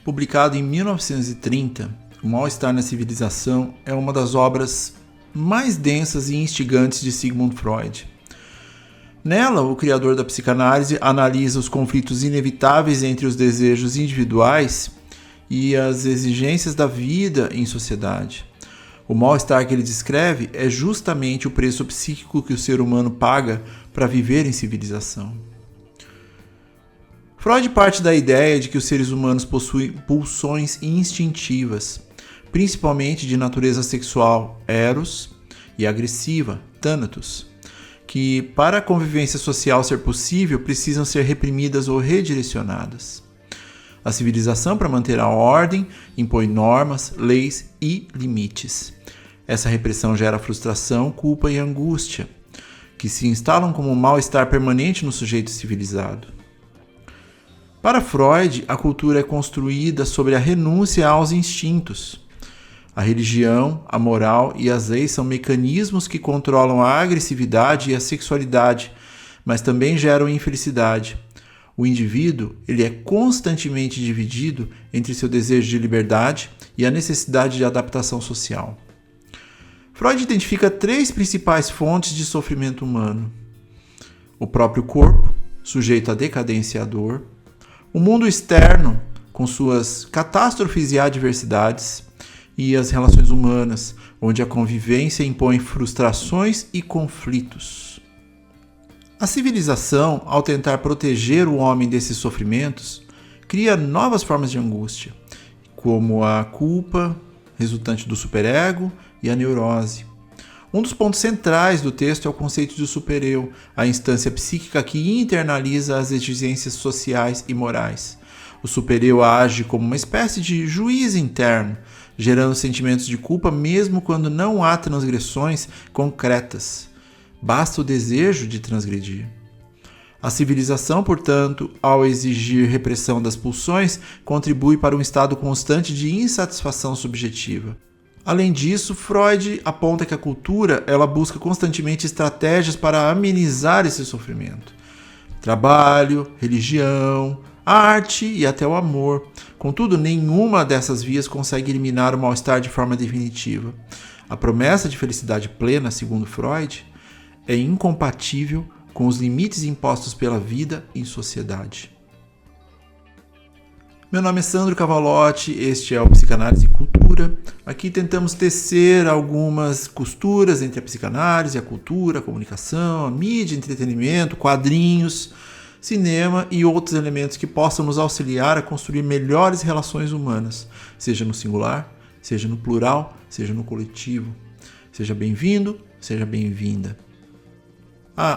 Publicado em 1930, O Mal-Estar na Civilização é uma das obras mais densas e instigantes de Sigmund Freud. Nela, o criador da psicanálise analisa os conflitos inevitáveis entre os desejos individuais e as exigências da vida em sociedade. O mal-estar que ele descreve é justamente o preço psíquico que o ser humano paga para viver em civilização. Freud parte da ideia de que os seres humanos possuem pulsões instintivas, principalmente de natureza sexual, eros, e agressiva, thanatos, que, para a convivência social ser possível, precisam ser reprimidas ou redirecionadas. A civilização, para manter a ordem, impõe normas, leis e limites. Essa repressão gera frustração, culpa e angústia, que se instalam como um mal-estar permanente no sujeito civilizado. Para Freud, a cultura é construída sobre a renúncia aos instintos. A religião, a moral e as leis são mecanismos que controlam a agressividade e a sexualidade, mas também geram infelicidade. O indivíduo ele é constantemente dividido entre seu desejo de liberdade e a necessidade de adaptação social. Freud identifica 3 principais fontes de sofrimento humano: o próprio corpo, sujeito à decadência e à dor; o mundo externo, com suas catástrofes e adversidades; e as relações humanas, onde a convivência impõe frustrações e conflitos. A civilização, ao tentar proteger o homem desses sofrimentos, cria novas formas de angústia, como a culpa, resultante do superego, e a neurose. Um dos pontos centrais do texto é o conceito de supereu, a instância psíquica que internaliza as exigências sociais e morais. O supereu age como uma espécie de juiz interno, gerando sentimentos de culpa mesmo quando não há transgressões concretas. Basta o desejo de transgredir. A civilização, portanto, ao exigir repressão das pulsões, contribui para um estado constante de insatisfação subjetiva. Além disso, Freud aponta que a cultura ela busca constantemente estratégias para amenizar esse sofrimento. Trabalho, religião, arte e até o amor. Contudo, nenhuma dessas vias consegue eliminar o mal-estar de forma definitiva. A promessa de felicidade plena, segundo Freud, é incompatível com os limites impostos pela vida em sociedade. Meu nome é Sandro Cavalotti, este é o Psicanálise e Cultura. Aqui tentamos tecer algumas costuras entre a psicanálise, a cultura, a comunicação, a mídia, entretenimento, quadrinhos, cinema e outros elementos que possam nos auxiliar a construir melhores relações humanas, seja no singular, seja no plural, seja no coletivo. Seja bem-vindo, seja bem-vinda.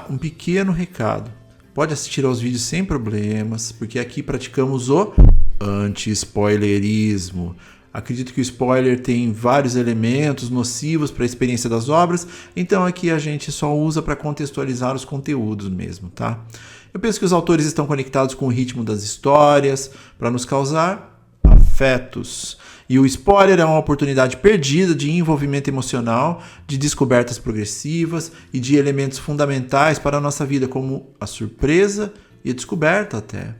Um pequeno recado. Pode assistir aos vídeos sem problemas, porque aqui praticamos o anti-spoilerismo. Acredito que o spoiler tem vários elementos nocivos para a experiência das obras, então aqui a gente só usa para contextualizar os conteúdos mesmo, tá? Eu penso que os autores estão conectados com o ritmo das histórias para nos causar afetos. E o spoiler é uma oportunidade perdida de envolvimento emocional, de descobertas progressivas e de elementos fundamentais para a nossa vida, como a surpresa e a descoberta até.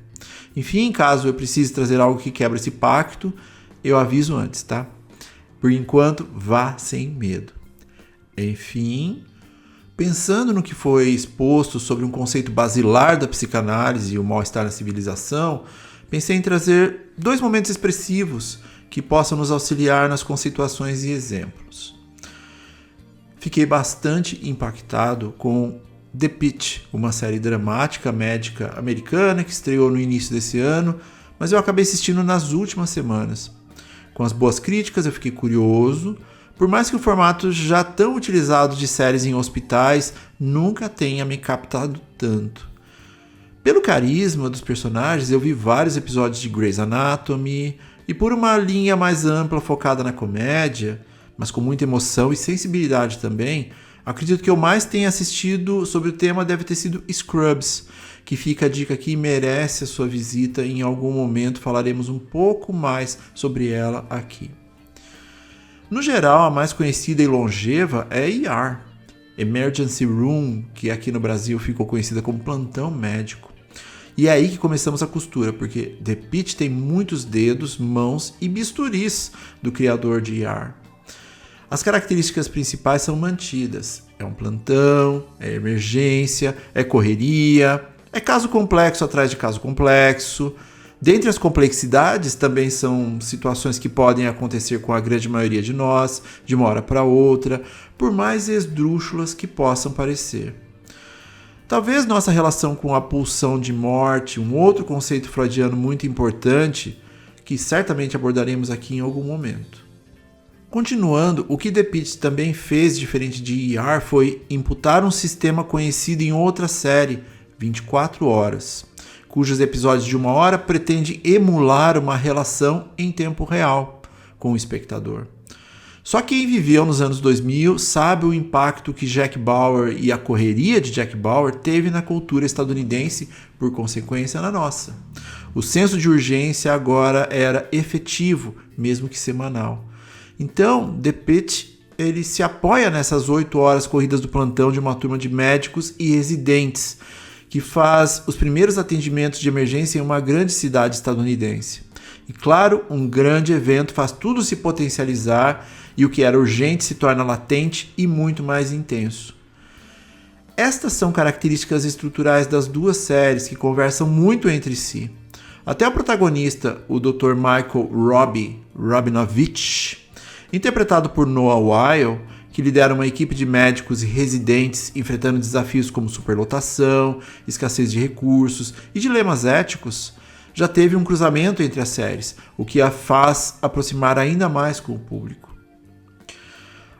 Enfim, caso eu precise trazer algo que quebra esse pacto, eu aviso antes, tá? Por enquanto, vá sem medo. Enfim, pensando no que foi exposto sobre um conceito basilar da psicanálise e o mal-estar na civilização, pensei em trazer 2 momentos expressivos que possam nos auxiliar nas conceituações e exemplos. Fiquei bastante impactado com The Pitt, uma série dramática médica americana que estreou no início desse ano, mas eu acabei assistindo nas últimas semanas. Com as boas críticas, eu fiquei curioso, por mais que o formato já tão utilizado de séries em hospitais nunca tenha me captado tanto. Pelo carisma dos personagens, eu vi vários episódios de Grey's Anatomy, e por uma linha mais ampla focada na comédia, mas com muita emoção e sensibilidade também, acredito que eu mais tenha assistido sobre o tema deve ter sido Scrubs, que fica a dica aqui e merece a sua visita. Em algum momento falaremos um pouco mais sobre ela aqui. No geral, a mais conhecida e longeva é ER, Emergency Room, que aqui no Brasil ficou conhecida como plantão médico. E é aí que começamos a costura, porque The Pitt tem muitos dedos, mãos e bisturis do criador de ER. As características principais são mantidas. É um plantão, é emergência, é correria, é caso complexo atrás de caso complexo. Dentre as complexidades, também são situações que podem acontecer com a grande maioria de nós, de uma hora para outra, por mais esdrúxulas que possam parecer. Talvez nossa relação com a pulsão de morte, um outro conceito freudiano muito importante, que certamente abordaremos aqui em algum momento. Continuando, o que The Pitt também fez diferente de ER foi imputar um sistema conhecido em outra série, 24 Horas, cujos episódios de 1 hora pretendem emular uma relação em tempo real com o espectador. Só quem viveu nos anos 2000 sabe o impacto que Jack Bauer e a correria de Jack Bauer teve na cultura estadunidense, por consequência na nossa. O senso de urgência agora era efetivo, mesmo que semanal. Então, The Pitt, ele se apoia nessas 8 horas corridas do plantão de uma turma de médicos e residentes, que faz os primeiros atendimentos de emergência em uma grande cidade estadunidense. E claro, um grande evento faz tudo se potencializar e o que era urgente se torna latente e muito mais intenso. Estas são características estruturais das duas séries que conversam muito entre si. Até o protagonista, o Dr. Michael Rabinovich, interpretado por Noah Wyle, que lidera uma equipe de médicos e residentes enfrentando desafios como superlotação, escassez de recursos e dilemas éticos, já teve um cruzamento entre as séries, o que a faz aproximar ainda mais com o público.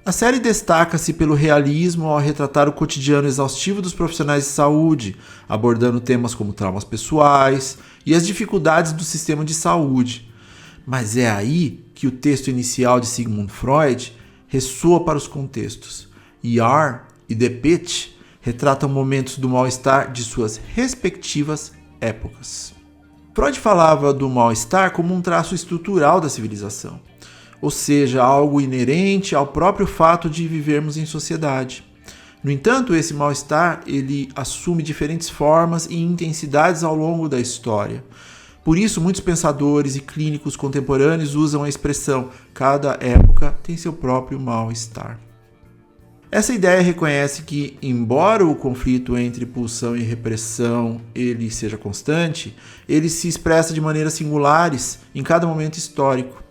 A série destaca-se pelo realismo ao retratar o cotidiano exaustivo dos profissionais de saúde, abordando temas como traumas pessoais e as dificuldades do sistema de saúde. Mas é aí que o texto inicial de Sigmund Freud ressoa para os contextos. ER e The Pitt retratam momentos do mal-estar de suas respectivas épocas. Freud falava do mal-estar como um traço estrutural da civilização, ou seja, algo inerente ao próprio fato de vivermos em sociedade. No entanto, esse mal-estar ele assume diferentes formas e intensidades ao longo da história. Por isso, muitos pensadores e clínicos contemporâneos usam a expressão cada época tem seu próprio mal-estar. Essa ideia reconhece que, embora o conflito entre pulsão e repressão ele seja constante, ele se expressa de maneiras singulares em cada momento histórico.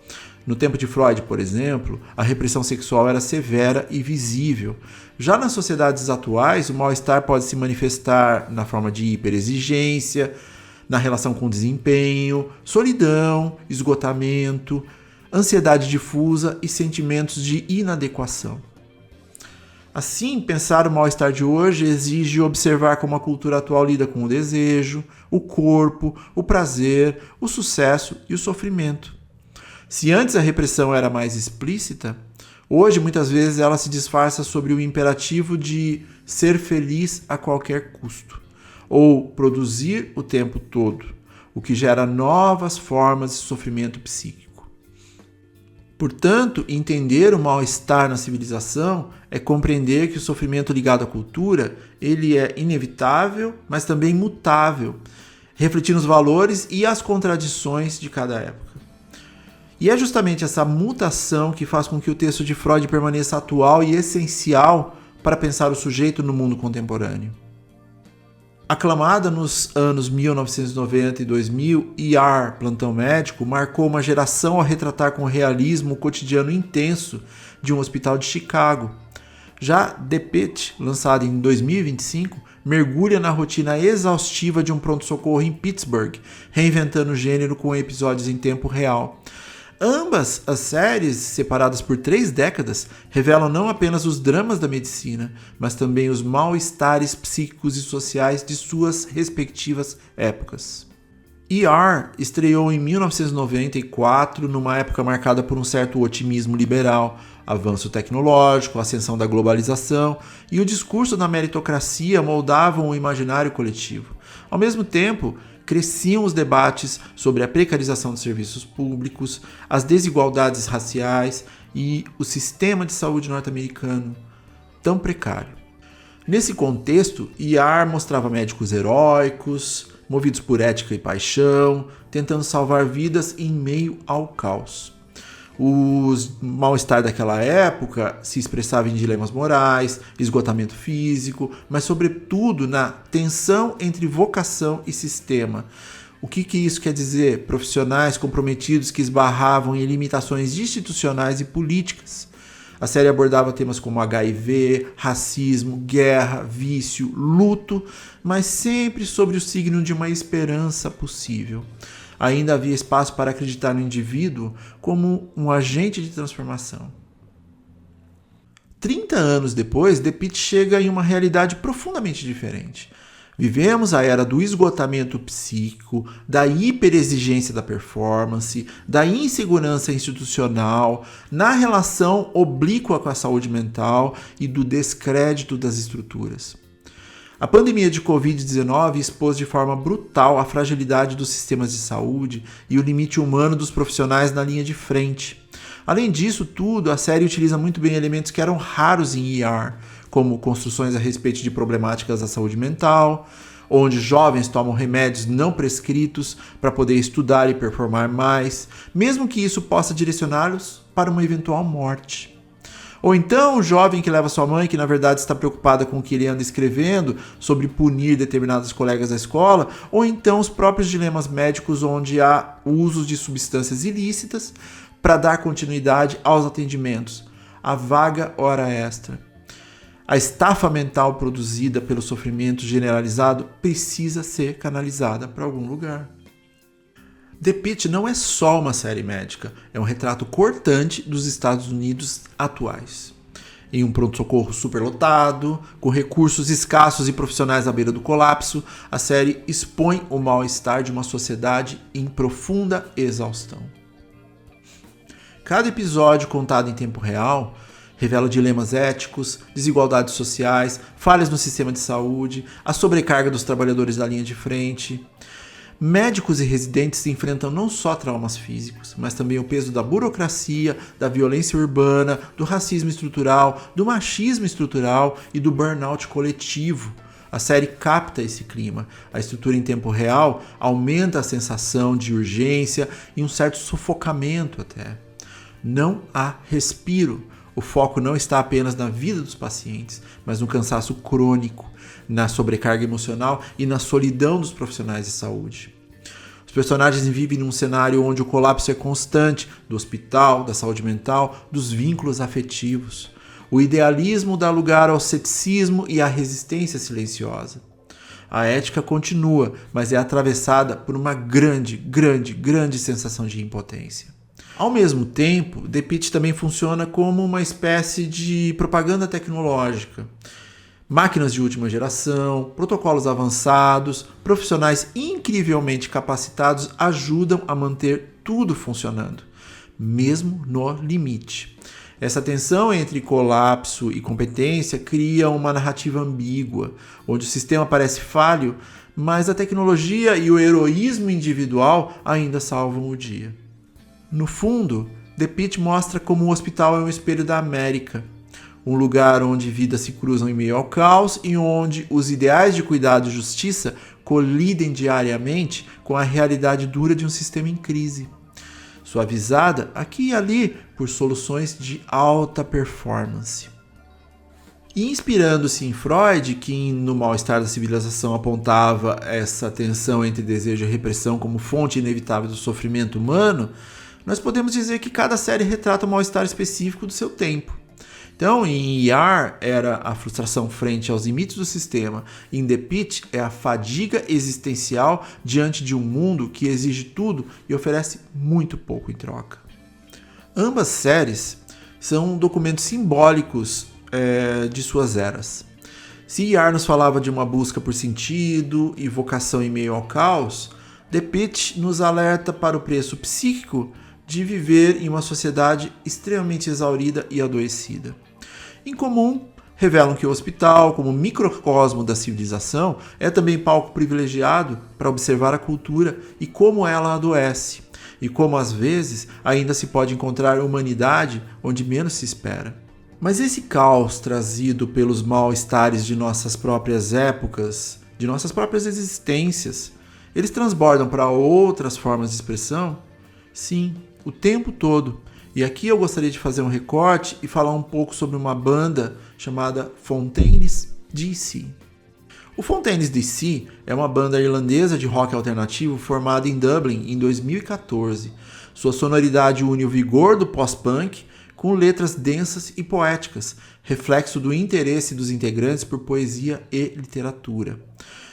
No tempo de Freud, por exemplo, a repressão sexual era severa e visível. Já nas sociedades atuais, o mal-estar pode se manifestar na forma de hiperexigência, na relação com desempenho, solidão, esgotamento, ansiedade difusa e sentimentos de inadequação. Assim, pensar o mal-estar de hoje exige observar como a cultura atual lida com o desejo, o corpo, o prazer, o sucesso e o sofrimento. Se antes a repressão era mais explícita, hoje muitas vezes ela se disfarça sobre o imperativo de ser feliz a qualquer custo, ou produzir o tempo todo, o que gera novas formas de sofrimento psíquico. Portanto, entender o mal-estar na civilização é compreender que o sofrimento ligado à cultura ele é inevitável, mas também mutável, refletindo os valores e as contradições de cada época. E é justamente essa mutação que faz com que o texto de Freud permaneça atual e essencial para pensar o sujeito no mundo contemporâneo. Aclamada nos anos 1990 e 2000, ER, Plantão Médico, marcou uma geração ao retratar com realismo o cotidiano intenso de um hospital de Chicago. Já The Pitt, lançado em 2025, mergulha na rotina exaustiva de um pronto-socorro em Pittsburgh, reinventando o gênero com episódios em tempo real. Ambas as séries, separadas por 3 décadas, revelam não apenas os dramas da medicina, mas também os mal-estares psíquicos e sociais de suas respectivas épocas. ER estreou em 1994, numa época marcada por um certo otimismo liberal, avanço tecnológico, ascensão da globalização e o discurso da meritocracia moldavam o imaginário coletivo. Ao mesmo tempo, cresciam os debates sobre a precarização dos serviços públicos, as desigualdades raciais e o sistema de saúde norte-americano tão precário. Nesse contexto, ER mostrava médicos heróicos, movidos por ética e paixão, tentando salvar vidas em meio ao caos. O mal-estar daquela época se expressava em dilemas morais, esgotamento físico, mas sobretudo na tensão entre vocação e sistema. O que isso quer dizer? Profissionais comprometidos que esbarravam em limitações institucionais e políticas. A série abordava temas como HIV, racismo, guerra, vício, luto, mas sempre sobre o signo de uma esperança possível. Ainda havia espaço para acreditar no indivíduo como um agente de transformação. 30 anos depois, The Pitt chega em uma realidade profundamente diferente. Vivemos a era do esgotamento psíquico, da hiperexigência da performance, da insegurança institucional, na relação oblíqua com a saúde mental e do descrédito das estruturas. A pandemia de Covid-19 expôs de forma brutal a fragilidade dos sistemas de saúde e o limite humano dos profissionais na linha de frente. Além disso tudo, a série utiliza muito bem elementos que eram raros em ER, como construções a respeito de problemáticas da saúde mental, onde jovens tomam remédios não prescritos para poder estudar e performar mais, mesmo que isso possa direcioná-los para uma eventual morte. Ou então o jovem que leva sua mãe, que na verdade está preocupada com o que ele anda escrevendo sobre punir determinados colegas da escola, ou então os próprios dilemas médicos onde há usos de substâncias ilícitas para dar continuidade aos atendimentos, a vaga hora extra. A estafa mental produzida pelo sofrimento generalizado precisa ser canalizada para algum lugar. The Pitt não é só uma série médica, é um retrato cortante dos Estados Unidos atuais. Em um pronto-socorro superlotado, com recursos escassos e profissionais à beira do colapso, a série expõe o mal-estar de uma sociedade em profunda exaustão. Cada episódio contado em tempo real revela dilemas éticos, desigualdades sociais, falhas no sistema de saúde, a sobrecarga dos trabalhadores da linha de frente. Médicos e residentes se enfrentam não só traumas físicos, mas também o peso da burocracia, da violência urbana, do racismo estrutural, do machismo estrutural e do burnout coletivo. A série capta esse clima. A estrutura em tempo real aumenta a sensação de urgência e um certo sufocamento até. Não há respiro. O foco não está apenas na vida dos pacientes, mas no cansaço crônico, na sobrecarga emocional e na solidão dos profissionais de saúde. Os personagens vivem num cenário onde o colapso é constante, do hospital, da saúde mental, dos vínculos afetivos. O idealismo dá lugar ao ceticismo e à resistência silenciosa. A ética continua, mas é atravessada por uma grande sensação de impotência. Ao mesmo tempo, The Pitt também funciona como uma espécie de propaganda tecnológica. Máquinas de última geração, protocolos avançados, profissionais incrivelmente capacitados ajudam a manter tudo funcionando, mesmo no limite. Essa tensão entre colapso e competência cria uma narrativa ambígua, onde o sistema parece falho, mas a tecnologia e o heroísmo individual ainda salvam o dia. No fundo, The Pitt mostra como o hospital é um espelho da América, um lugar onde vidas se cruzam em meio ao caos e onde os ideais de cuidado e justiça colidem diariamente com a realidade dura de um sistema em crise, suavizada aqui e ali por soluções de alta performance. E inspirando-se em Freud, que no Mal-Estar da Civilização apontava essa tensão entre desejo e repressão como fonte inevitável do sofrimento humano, nós podemos dizer que cada série retrata um mal-estar específico do seu tempo. Então, em ER era a frustração frente aos limites do sistema, em The Pitt é a fadiga existencial diante de um mundo que exige tudo e oferece muito pouco em troca. Ambas séries são documentos simbólicos de suas eras. Se ER nos falava de uma busca por sentido e vocação em meio ao caos, The Pitt nos alerta para o preço psíquico de viver em uma sociedade extremamente exaurida e adoecida. Em comum, revelam que o hospital, como microcosmo da civilização, é também palco privilegiado para observar a cultura e como ela adoece, e como às vezes ainda se pode encontrar humanidade onde menos se espera. Mas esse caos trazido pelos mal-estares de nossas próprias épocas, de nossas próprias existências, Eles transbordam para outras formas de expressão? Sim, o tempo todo. E aqui eu gostaria de fazer um recorte e falar um pouco sobre uma banda chamada Fontaines DC. O Fontaines DC é uma banda irlandesa de rock alternativo formada em Dublin em 2014. Sua sonoridade une o vigor do pós-punk com letras densas e poéticas, reflexo do interesse dos integrantes por poesia e literatura.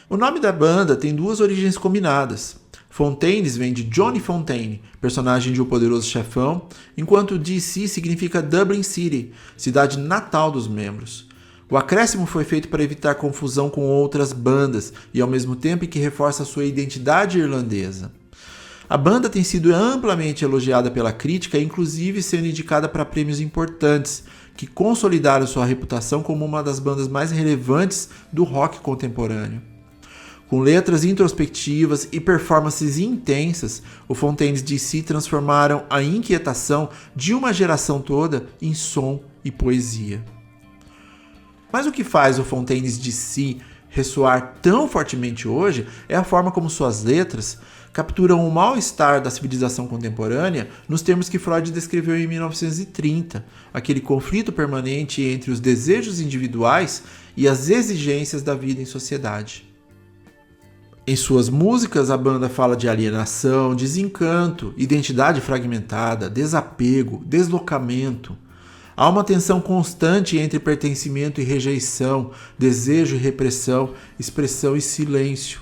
O nome da banda tem duas origens combinadas. Fontaines vem de Johnny Fontaine, personagem de O Poderoso Chefão, enquanto DC significa Dublin City, cidade natal dos membros. O acréscimo foi feito para evitar confusão com outras bandas e ao mesmo tempo que reforça sua identidade irlandesa. A banda tem sido amplamente elogiada pela crítica, inclusive sendo indicada para prêmios importantes, que consolidaram sua reputação como uma das bandas mais relevantes do rock contemporâneo. Com letras introspectivas e performances intensas, o Fontaines DC transformaram a inquietação de uma geração toda em som e poesia. Mas o que faz o Fontaines DC ressoar tão fortemente hoje é a forma como suas letras capturam o mal-estar da civilização contemporânea nos termos que Freud descreveu em 1930, aquele conflito permanente entre os desejos individuais e as exigências da vida em sociedade. Em suas músicas, a banda fala de alienação, desencanto, identidade fragmentada, desapego, deslocamento. Há uma tensão constante entre pertencimento e rejeição, desejo e repressão, expressão e silêncio.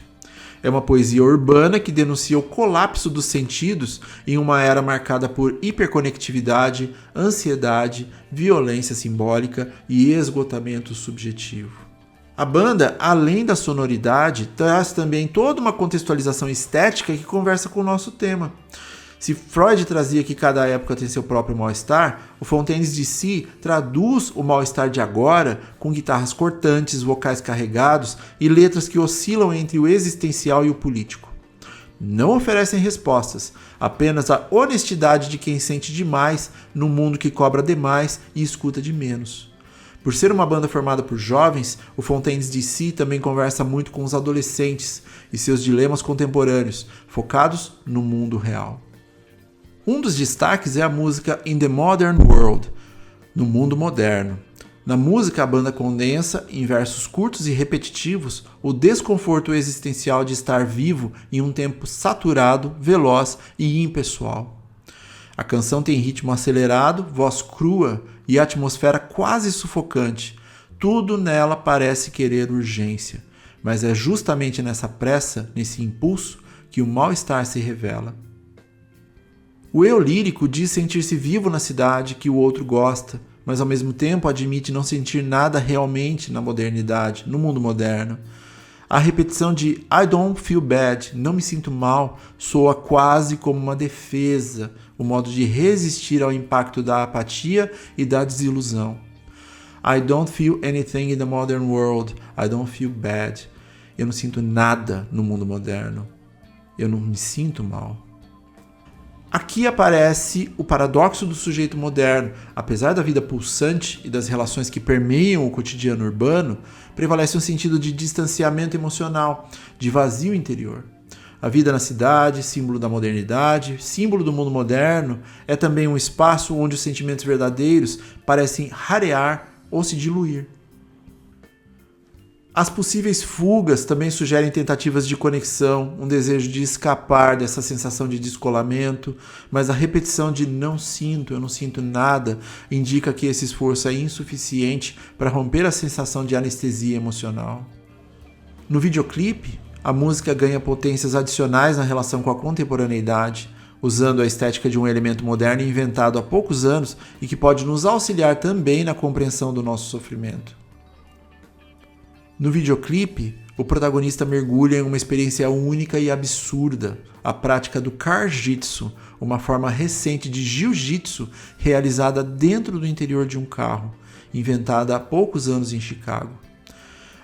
É uma poesia urbana que denuncia o colapso dos sentidos em uma era marcada por hiperconectividade, ansiedade, violência simbólica e esgotamento subjetivo. A banda, além da sonoridade, traz também toda uma contextualização estética que conversa com o nosso tema. Se Freud trazia que cada época tem seu próprio mal-estar, o Fontaines DC traduz o mal-estar de agora com guitarras cortantes, vocais carregados e letras que oscilam entre o existencial e o político. Não oferecem respostas, apenas a honestidade de quem sente demais num mundo que cobra demais e escuta de menos. Por ser uma banda formada por jovens, o Fontaines DC também conversa muito com os adolescentes e seus dilemas contemporâneos, focados no mundo real. Um dos destaques é a música In the Modern World, no mundo moderno. Na música, a banda condensa, em versos curtos e repetitivos, o desconforto existencial de estar vivo em um tempo saturado, veloz e impessoal. A canção tem ritmo acelerado, voz crua e atmosfera quase sufocante. Tudo nela parece querer urgência, mas é justamente nessa pressa, nesse impulso, que o mal-estar se revela. O eu lírico diz sentir-se vivo na cidade que o outro gosta, mas ao mesmo tempo admite não sentir nada realmente na modernidade, no mundo moderno. A repetição de I don't feel bad, não me sinto mal, soa quase como uma defesa, um modo de resistir ao impacto da apatia e da desilusão. I don't feel anything in the modern world, I don't feel bad. Eu não sinto nada no mundo moderno. Eu não me sinto mal. Aqui aparece o paradoxo do sujeito moderno. Apesar da vida pulsante e das relações que permeiam o cotidiano urbano, prevalece um sentido de distanciamento emocional, de vazio interior. A vida na cidade, símbolo da modernidade, símbolo do mundo moderno, é também um espaço onde os sentimentos verdadeiros parecem rarear ou se diluir. As possíveis fugas também sugerem tentativas de conexão, um desejo de escapar dessa sensação de descolamento, mas a repetição de eu não sinto nada, indica que esse esforço é insuficiente para romper a sensação de anestesia emocional. No videoclipe, a música ganha potências adicionais na relação com a contemporaneidade, usando a estética de um elemento moderno inventado há poucos anos e que pode nos auxiliar também na compreensão do nosso sofrimento. No videoclipe, o protagonista mergulha em uma experiência única e absurda, a prática do Kar-jitsu, uma forma recente de jiu-jitsu realizada dentro do interior de um carro, inventada há poucos anos em Chicago.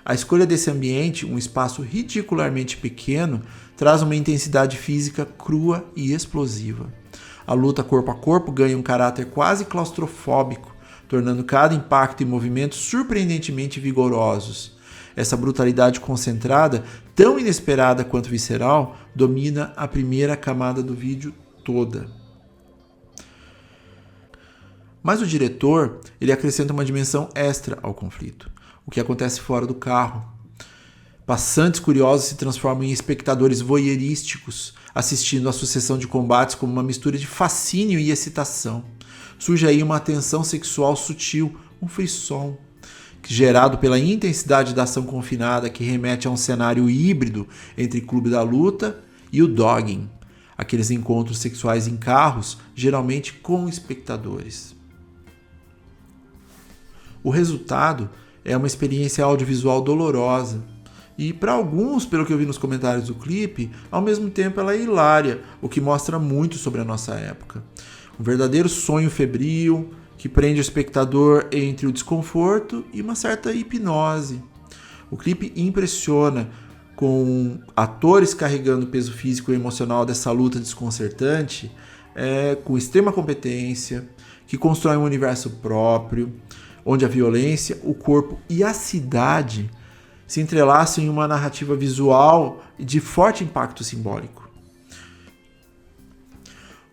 A escolha desse ambiente, um espaço ridicularmente pequeno, traz uma intensidade física crua e explosiva. A luta corpo a corpo ganha um caráter quase claustrofóbico, tornando cada impacto e movimento surpreendentemente vigorosos. Essa brutalidade concentrada, tão inesperada quanto visceral, domina a primeira camada do vídeo toda. Mas o diretor, ele acrescenta uma dimensão extra ao conflito, o que acontece fora do carro. Passantes curiosos se transformam em espectadores voyeurísticos, assistindo à sucessão de combates como uma mistura de fascínio e excitação. Surge aí uma tensão sexual sutil, um frisson, gerado pela intensidade da ação confinada que remete a um cenário híbrido entre Clube da Luta e o dogging, aqueles encontros sexuais em carros, geralmente com espectadores. O resultado é uma experiência audiovisual dolorosa e, para alguns, pelo que eu vi nos comentários do clipe, ao mesmo tempo ela é hilária, o que mostra muito sobre a nossa época. Um verdadeiro sonho febril que prende o espectador entre o desconforto e uma certa hipnose. O clipe impressiona, com atores carregando o peso físico e emocional dessa luta desconcertante, com extrema competência, que constrói um universo próprio, onde a violência, o corpo e a cidade se entrelaçam em uma narrativa visual de forte impacto simbólico.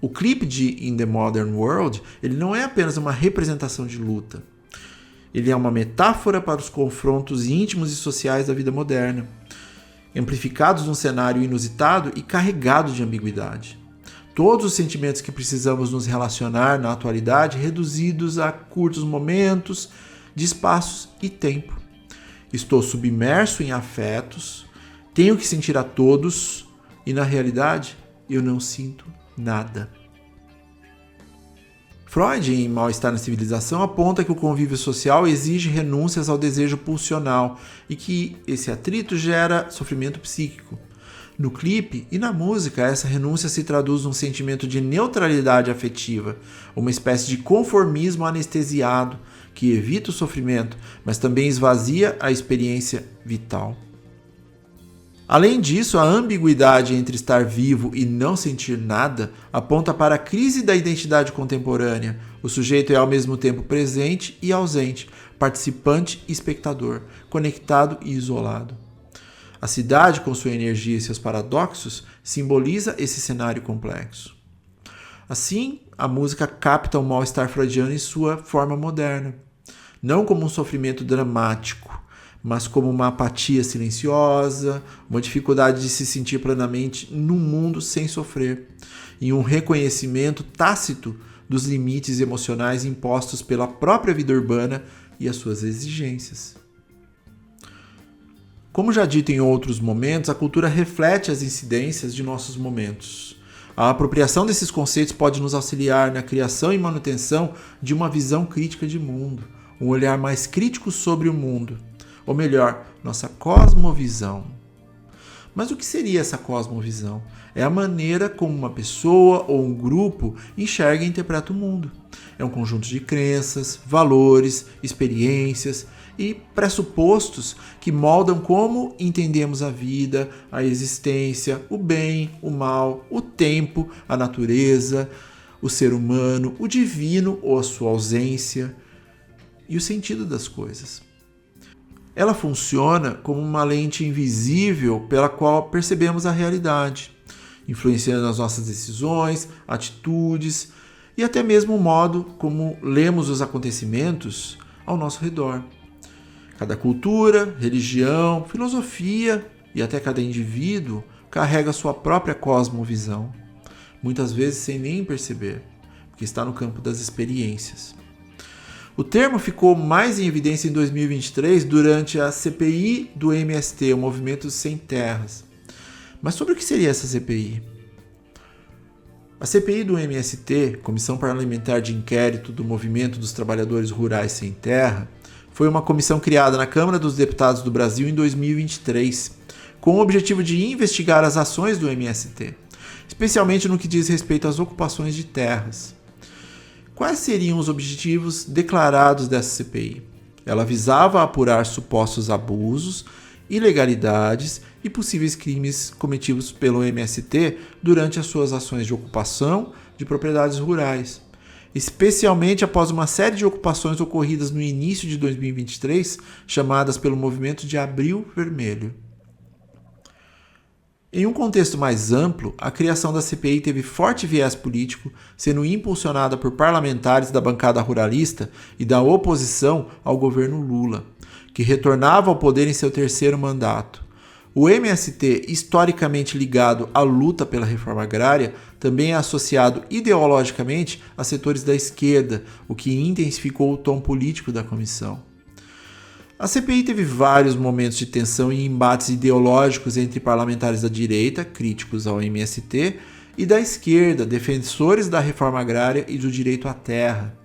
O clipe de In the Modern World, ele não é apenas uma representação de luta. Ele é uma metáfora para os confrontos íntimos e sociais da vida moderna, amplificados num cenário inusitado e carregado de ambiguidade. Todos os sentimentos que precisamos nos relacionar na atualidade reduzidos a curtos momentos de espaços e tempo. Estou submerso em afetos, tenho que sentir a todos e, na realidade, eu não sinto nada. Freud, em Mal-Estar na Civilização, aponta que o convívio social exige renúncias ao desejo pulsional e que esse atrito gera sofrimento psíquico. No clipe e na música, essa renúncia se traduz num sentimento de neutralidade afetiva, uma espécie de conformismo anestesiado que evita o sofrimento, mas também esvazia a experiência vital. Além disso, a ambiguidade entre estar vivo e não sentir nada aponta para a crise da identidade contemporânea. O sujeito é ao mesmo tempo presente e ausente, participante e espectador, conectado e isolado. A cidade, com sua energia e seus paradoxos, simboliza esse cenário complexo. Assim, a música capta o mal-estar freudiano em sua forma moderna, não como um sofrimento dramático, mas como uma apatia silenciosa, uma dificuldade de se sentir plenamente num mundo sem sofrer, e um reconhecimento tácito dos limites emocionais impostos pela própria vida urbana e as suas exigências. Como já dito em outros momentos, a cultura reflete as incidências de nossos momentos. A apropriação desses conceitos pode nos auxiliar na criação e manutenção de uma visão crítica de mundo, um olhar mais crítico sobre o mundo, ou melhor, nossa cosmovisão. Mas o que seria essa cosmovisão? É a maneira como uma pessoa ou um grupo enxerga e interpreta o mundo. É um conjunto de crenças, valores, experiências e pressupostos que moldam como entendemos a vida, a existência, o bem, o mal, o tempo, a natureza, o ser humano, o divino ou a sua ausência e o sentido das coisas. Ela funciona como uma lente invisível pela qual percebemos a realidade, influenciando as nossas decisões, atitudes e até mesmo o modo como lemos os acontecimentos ao nosso redor. Cada cultura, religião, filosofia e até cada indivíduo carrega sua própria cosmovisão, muitas vezes sem nem perceber, porque está no campo das experiências. O termo ficou mais em evidência em 2023 durante a CPI do MST, o Movimento Sem Terras. Mas sobre o que seria essa CPI? A CPI do MST, Comissão Parlamentar de Inquérito do Movimento dos Trabalhadores Rurais Sem Terra, foi uma comissão criada na Câmara dos Deputados do Brasil em 2023, com o objetivo de investigar as ações do MST, especialmente no que diz respeito às ocupações de terras. Quais seriam os objetivos declarados dessa CPI? Ela visava apurar supostos abusos, ilegalidades e possíveis crimes cometidos pelo MST durante as suas ações de ocupação de propriedades rurais. especialmente após uma série de ocupações ocorridas no início de 2023, chamadas pelo movimento de Abril Vermelho. Em um contexto mais amplo, a criação da CPI teve forte viés político, sendo impulsionada por parlamentares da bancada ruralista e da oposição ao governo Lula, que retornava ao poder em seu terceiro mandato. O MST, historicamente ligado à luta pela reforma agrária, também é associado ideologicamente a setores da esquerda, o que intensificou o tom político da comissão. A CPI teve vários momentos de tensão e embates ideológicos entre parlamentares da direita, críticos ao MST, e da esquerda, defensores da reforma agrária e do direito à terra.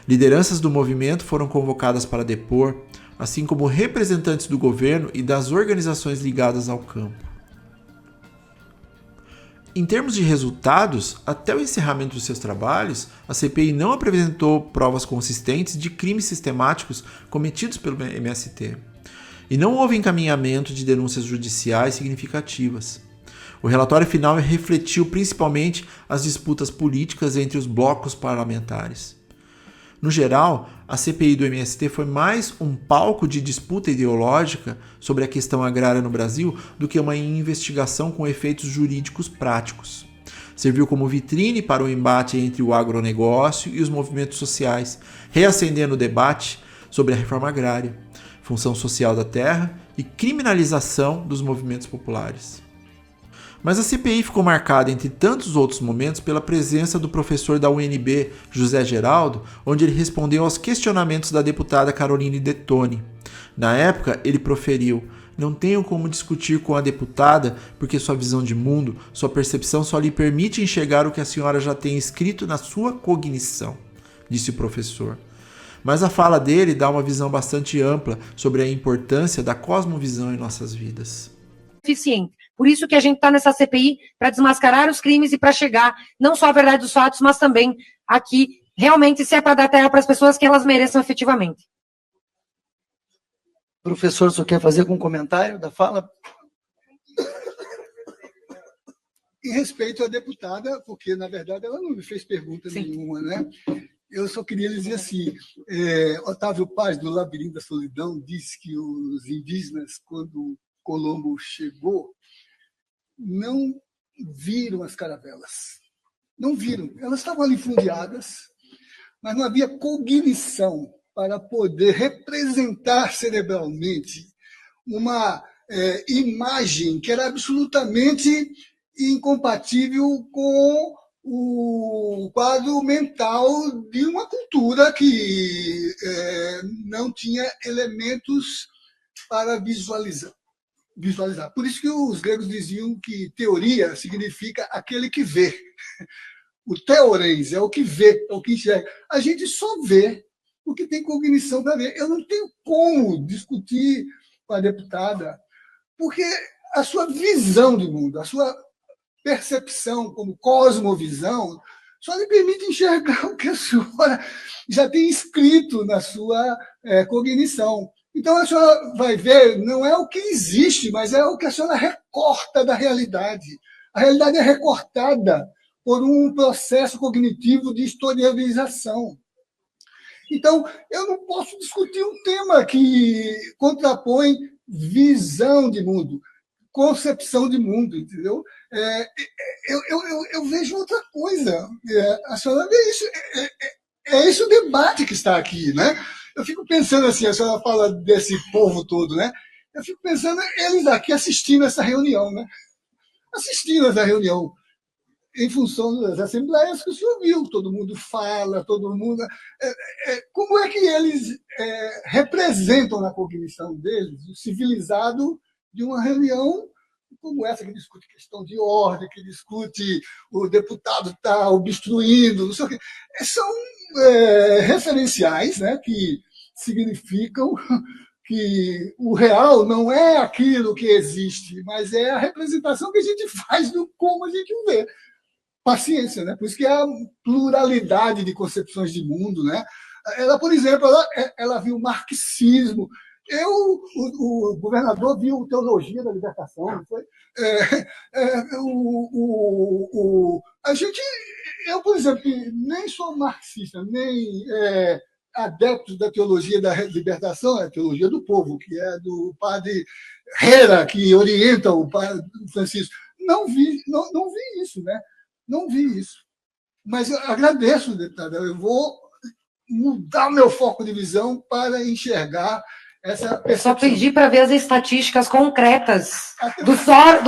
Lideranças do movimento foram convocadas para depor, assim como representantes do governo e das organizações ligadas ao campo. Em termos de resultados, até o encerramento dos seus trabalhos, a CPI não apresentou provas consistentes de crimes sistemáticos cometidos pelo MST. E não houve encaminhamento de denúncias judiciais significativas. O relatório final refletiu principalmente as disputas políticas entre os blocos parlamentares. No geral, a CPI do MST foi mais um palco de disputa ideológica sobre a questão agrária no Brasil do que uma investigação com efeitos jurídicos práticos. Serviu como vitrine para o embate entre o agronegócio e os movimentos sociais, reacendendo o debate sobre a reforma agrária, função social da terra e criminalização dos movimentos populares. Mas a CPI ficou marcada, entre tantos outros momentos, pela presença do professor da UNB, José Geraldo, onde ele respondeu aos questionamentos da deputada Caroline Detoni. Na época, ele proferiu: "Não tenho como discutir com a deputada, porque sua visão de mundo, sua percepção só lhe permite enxergar o que a senhora já tem escrito na sua cognição", disse o professor. Mas a fala dele dá uma visão bastante ampla sobre a importância da cosmovisão em nossas vidas. Eficiente. Por isso que a gente está nessa CPI, para desmascarar os crimes e para chegar não só à verdade dos fatos, mas também aqui, realmente, se é para dar terra para as pessoas que elas mereçam efetivamente. Professor, só quer fazer algum comentário da fala? Em respeito à deputada, porque, na verdade, ela não me fez pergunta nenhuma, né? Eu só queria dizer assim, Otávio Paz, do Labirinto da Solidão, disse que os indígenas, quando Colombo chegou, não viram as caravelas. Não viram. Elas estavam ali fundeadas, mas não havia cognição para poder representar cerebralmente uma imagem que era absolutamente incompatível com o quadro mental de uma cultura que não tinha elementos para visualizar. Por isso que os gregos diziam que teoria significa aquele que vê. O teorens é o que vê, é o que enxerga. A gente só vê o que tem cognição para ver. Eu não tenho como discutir com a deputada, porque a sua visão de mundo, a sua percepção como cosmovisão, só lhe permite enxergar o que a senhora já tem escrito na sua cognição. Então, a senhora vai ver, não é o que existe, mas é o que a senhora recorta da realidade. A realidade é recortada por um processo cognitivo de historialização. Então, eu não posso discutir um tema que contrapõe visão de mundo, concepção de mundo, entendeu? Eu vejo outra coisa. A senhora vê isso. É esse o debate que está aqui, né? Eu fico pensando assim, a senhora fala desse povo todo, né? Eu fico pensando eles aqui assistindo essa reunião, né? Assistindo essa reunião em função das assembleias que o senhor viu, todo mundo fala, todo mundo... como é que eles representam na cognição deles o civilizado de uma reunião como essa, que discute questão de ordem, que discute o deputado está obstruindo, não sei o quê. São referenciais, né, que significam que o real não é aquilo que existe, mas é a representação que a gente faz do como a gente vê. Paciência, né? Por isso que há pluralidade de concepções de mundo, né? Ela, por exemplo, ela viu o marxismo. O governador viu teologia da libertação, não foi? A gente Eu, por exemplo, nem sou marxista, nem adepto da teologia da libertação, é a teologia do povo, que é do padre Hera, que orienta o padre Francisco. Não vi isso, né? Não vi isso. Mas eu agradeço, deputada. Eu vou mudar o meu foco de visão para enxergar essa percepção. Só pedi para ver as estatísticas concretas do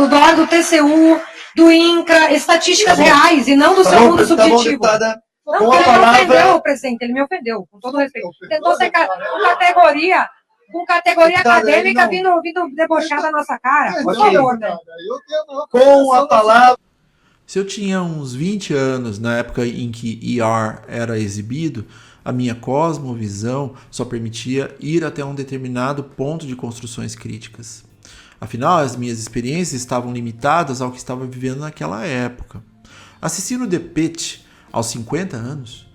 DOR, do TCU, do INCRA, estatísticas reais e não do seu mundo subjetivo. Não, ele me ofendeu, presidente, ele me ofendeu, com todo respeito. Tentou ser com categoria acadêmica vindo debochar da nossa cara. Por favor, né? Com a palavra. Se eu tinha uns 20 anos, na época em que ER era exibido, a minha cosmovisão só permitia ir até um determinado ponto de construções críticas. Afinal, as minhas experiências estavam limitadas ao que estava vivendo naquela época. Assistindo The Pitch aos 50 anos,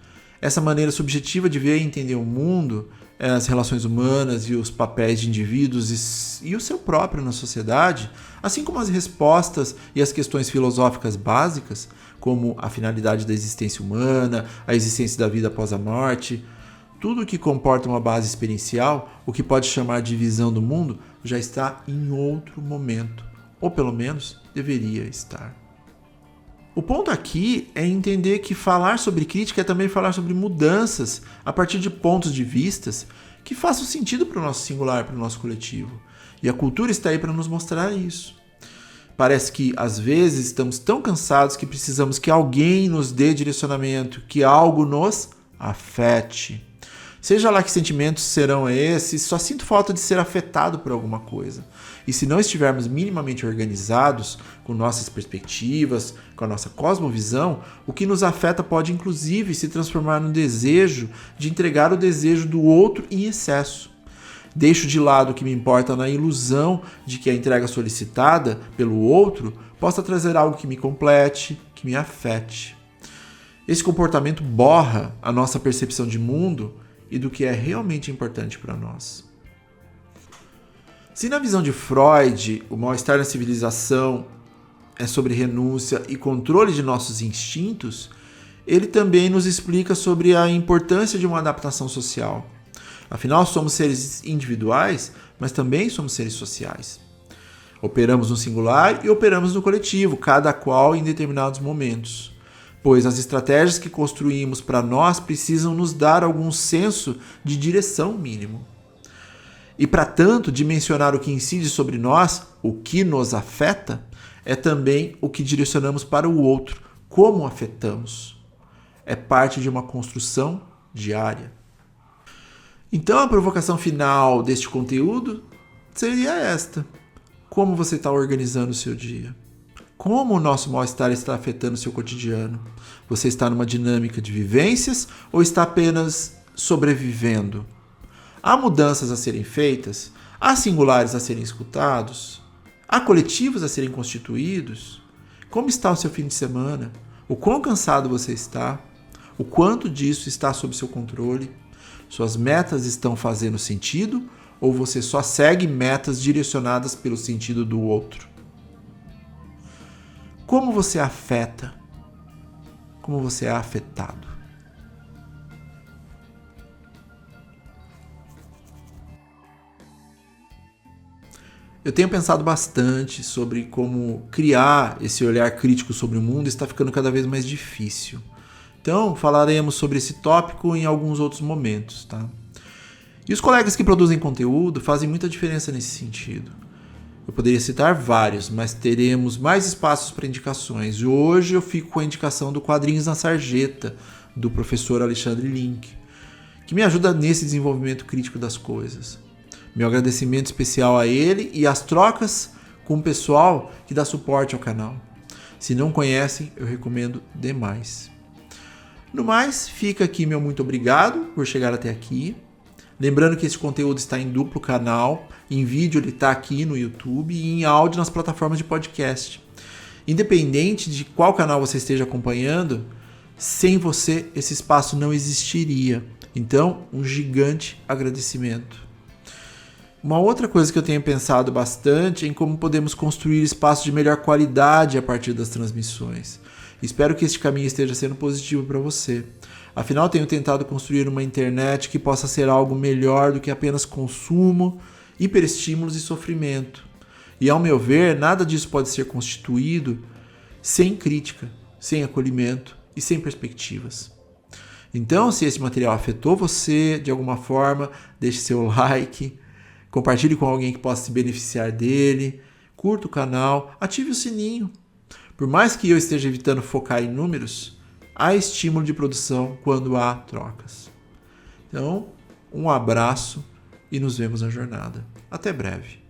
essa maneira subjetiva de ver e entender o mundo, as relações humanas e os papéis de indivíduos e o seu próprio na sociedade, assim como as respostas e as questões filosóficas básicas, como a finalidade da existência humana, a existência da vida após a morte, tudo o que comporta uma base experiencial, o que pode chamar de visão do mundo, já está em outro momento, ou pelo menos deveria estar. O ponto aqui é entender que falar sobre crítica é também falar sobre mudanças a partir de pontos de vistas que façam sentido para o nosso singular, para o nosso coletivo. E a cultura está aí para nos mostrar isso. Parece que, às vezes, estamos tão cansados que precisamos que alguém nos dê direcionamento, que algo nos afete. Seja lá que sentimentos serão esses, só sinto falta de ser afetado por alguma coisa. E se não estivermos minimamente organizados com nossas perspectivas, com a nossa cosmovisão, o que nos afeta pode inclusive se transformar no desejo de entregar o desejo do outro em excesso. Deixo de lado o que me importa na ilusão de que a entrega solicitada pelo outro possa trazer algo que me complete, que me afete. Esse comportamento borra a nossa percepção de mundo e do que é realmente importante para nós. Se na visão de Freud, o mal-estar na civilização é sobre renúncia e controle de nossos instintos, ele também nos explica sobre a importância de uma adaptação social. Afinal, somos seres individuais, mas também somos seres sociais. Operamos no singular e operamos no coletivo, cada qual em determinados momentos. Pois as estratégias que construímos para nós precisam nos dar algum senso de direção mínimo. E para tanto, dimensionar o que incide sobre nós, o que nos afeta, é também o que direcionamos para o outro, como afetamos. É parte de uma construção diária. Então a provocação final deste conteúdo seria esta. Como você está organizando o seu dia? Como o nosso mal-estar está afetando o seu cotidiano? Você está numa dinâmica de vivências ou está apenas sobrevivendo? Há mudanças a serem feitas? Há singulares a serem escutados? Há coletivos a serem constituídos? Como está o seu fim de semana? O quão cansado você está? O quanto disso está sob seu controle? Suas metas estão fazendo sentido ou você só segue metas direcionadas pelo sentido do outro? Como você afeta? Como você é afetado? Eu tenho pensado bastante sobre como criar esse olhar crítico sobre o mundo está ficando cada vez mais difícil. Então, falaremos sobre esse tópico em alguns outros momentos, tá? E os colegas que produzem conteúdo fazem muita diferença nesse sentido. Eu poderia citar vários, mas teremos mais espaços para indicações. E hoje eu fico com a indicação do Quadrinhos na Sarjeta, do professor Alexandre Link, que me ajuda nesse desenvolvimento crítico das coisas. Meu agradecimento especial a ele e às trocas com o pessoal que dá suporte ao canal. Se não conhecem, eu recomendo demais. No mais, fica aqui meu muito obrigado por chegar até aqui. Lembrando que esse conteúdo está em duplo canal, em vídeo ele está aqui no YouTube e em áudio nas plataformas de podcast. Independente de qual canal você esteja acompanhando, sem você esse espaço não existiria. Então, um gigante agradecimento. Uma outra coisa que eu tenho pensado bastante é em como podemos construir espaços de melhor qualidade a partir das transmissões. Espero que este caminho esteja sendo positivo para você. Afinal, tenho tentado construir uma internet que possa ser algo melhor do que apenas consumo, hiperestímulos e sofrimento. E, ao meu ver, nada disso pode ser constituído sem crítica, sem acolhimento e sem perspectivas. Então, se esse material afetou você de alguma forma, deixe seu like, compartilhe com alguém que possa se beneficiar dele, curta o canal, ative o sininho. Por mais que eu esteja evitando focar em números, há estímulo de produção quando há trocas. Então, um abraço e nos vemos na jornada. Até breve.